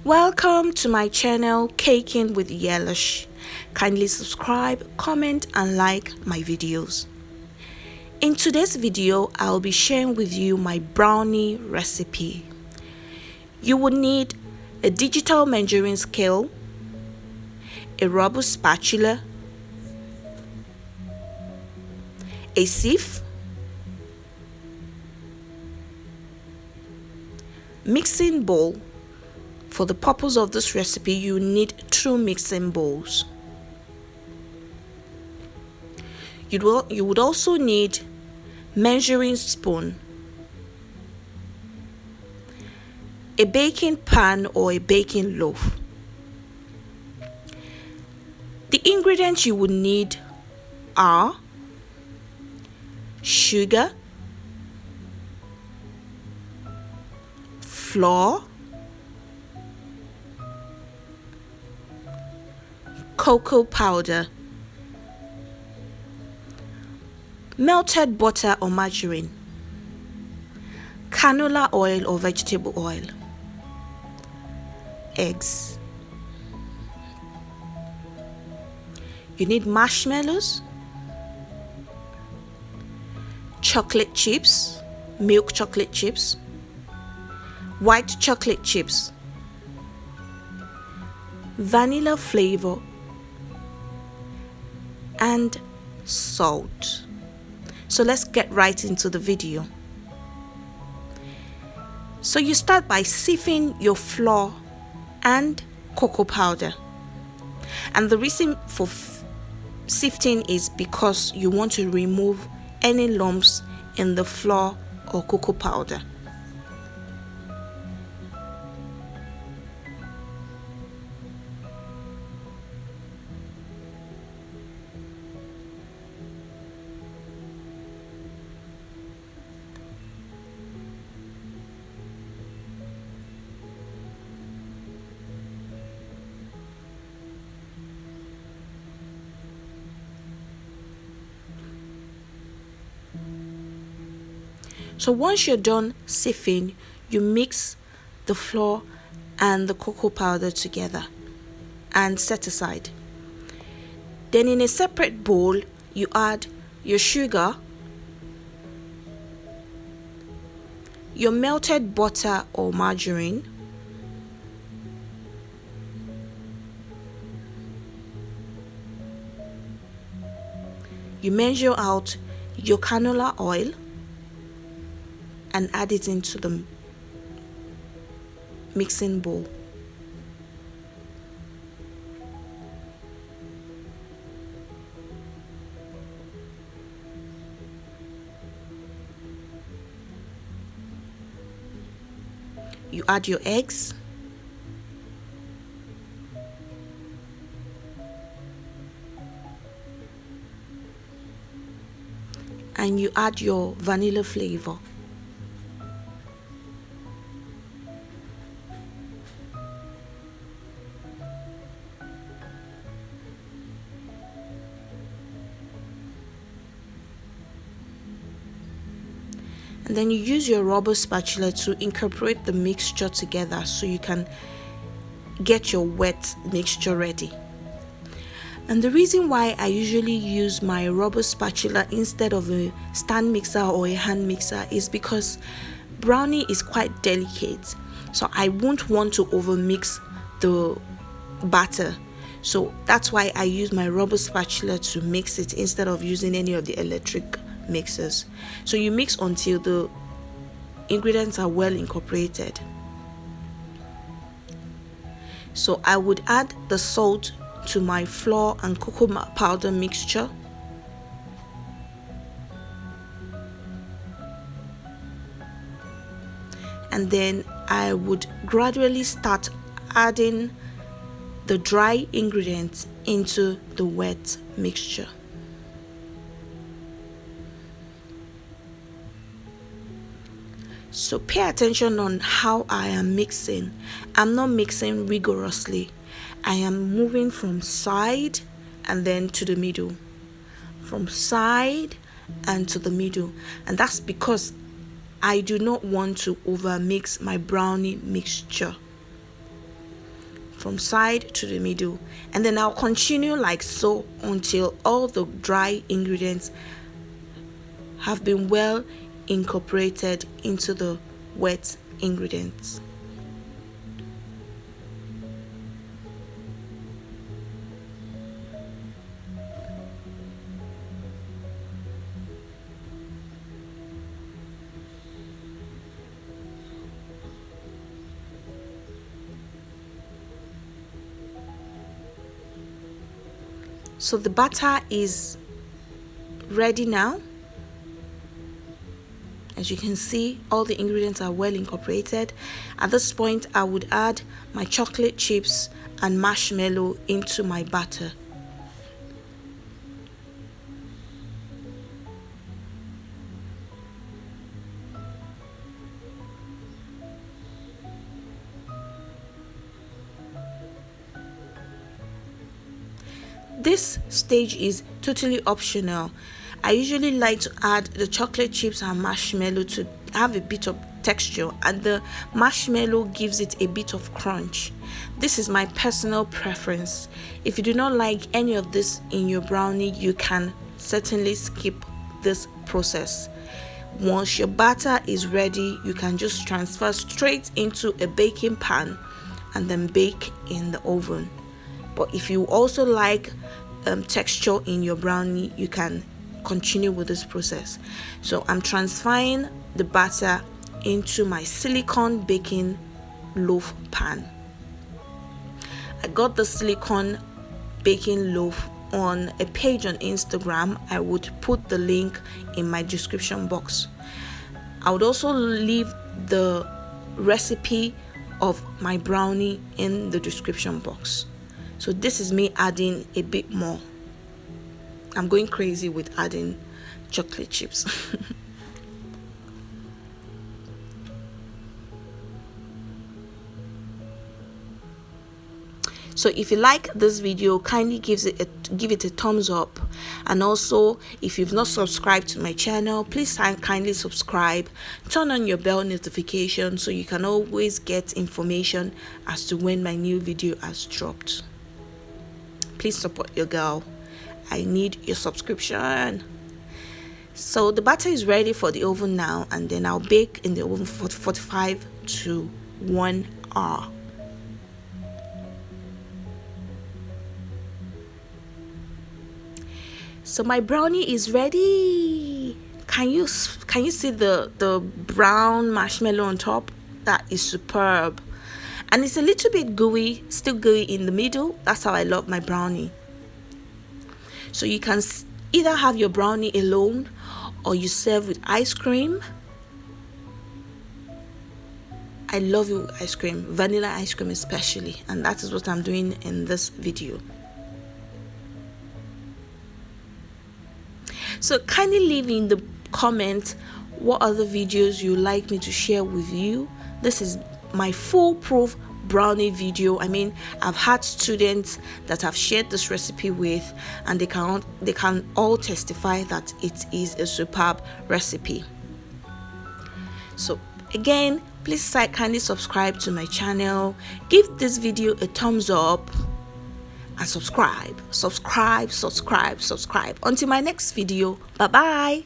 Welcome to my channel Caking with Yelash. Kindly subscribe, comment and like my videos. In today's video, I'll be sharing with you my brownie recipe. You will need a digital measuring scale, a rubber spatula, a sieve, mixing bowl. For the purpose of this recipe, you need 2 mixing bowls. You would also need measuring spoon, a baking pan or a baking loaf. The ingredients you would need are sugar, flour, cocoa powder, melted butter or margarine, canola oil or vegetable oil, eggs. You need marshmallows, chocolate chips, milk chocolate chips, white chocolate chips, vanilla flavor, and salt. So let's get right into the video. So you start by sifting your flour and cocoa powder, and the reason for sifting is because you want to remove any lumps in the flour or cocoa powder. So once you're done sifting, you mix the flour and the cocoa powder together and set aside. Then in a separate bowl, you add your sugar, your melted butter or margarine, you measure out your canola oil and add it into the mixing bowl. You add your eggs, and you add your vanilla flavor. And then you use your rubber spatula to incorporate the mixture together so you can get your wet mixture ready. And the reason why I usually use my rubber spatula instead of a stand mixer or a hand mixer is because brownie is quite delicate, so I won't want to overmix the batter. So that's why I use my rubber spatula to mix it instead of using any of the electric mixers. So you mix until the ingredients are well incorporated. So I would add the salt to my flour and cocoa powder mixture, and then I would gradually start adding the dry ingredients into the wet mixture. So pay attention on how I am mixing. I'm not mixing rigorously. I am moving from side and then to the middle, from side and to the middle, and that's because I do not want to over mix my brownie mixture. from side to the middle, and then I'll continue like so until all the dry ingredients have been well incorporated into the wet ingredients. So the batter is ready now. As you can see, all the ingredients are well incorporated. At this point, I would add my chocolate chips and marshmallow into my batter. This stage is totally optional. I usually like to add the chocolate chips and marshmallow to have a bit of texture, and the marshmallow gives it a bit of crunch. This is my personal preference. If you do not like any of this in your brownie, you can certainly skip this process. Once your batter is ready, you can just transfer straight into a baking pan and then bake in the oven. But if you also like texture in your brownie, you can continue with this process. So I'm transferring the batter into my silicone baking loaf pan. I got the silicone baking loaf on a page on Instagram. I would put the link in my description box. I would also leave the recipe of my brownie in the description box. So this is me adding a bit more. I'm going crazy with adding chocolate chips. So if you like this video, kindly give it a thumbs up, and also if you've not subscribed to my channel, please kindly subscribe, turn on your bell notification so you can always get information as to when my new video has dropped. Please support your girl. I need your subscription. So the batter is ready for the oven now, and then I'll bake in the oven for 45 to 1 hour. So my brownie is ready. Can you see the brown marshmallow on top? That is superb. And it's a little bit gooey, still gooey in the middle. That's how I love my brownie. So you can either have your brownie alone, or you serve with ice cream. I love it with ice cream, vanilla ice cream especially, and that is what I'm doing in this video. So kindly leave in the comment what other videos you like me to share with you. This is my foolproof brownie video. I mean, I've had students that have shared this recipe with, and they can all testify that it is a superb recipe. So again, please kindly subscribe to my channel, give this video a thumbs up, and subscribe. Until my next video, bye bye.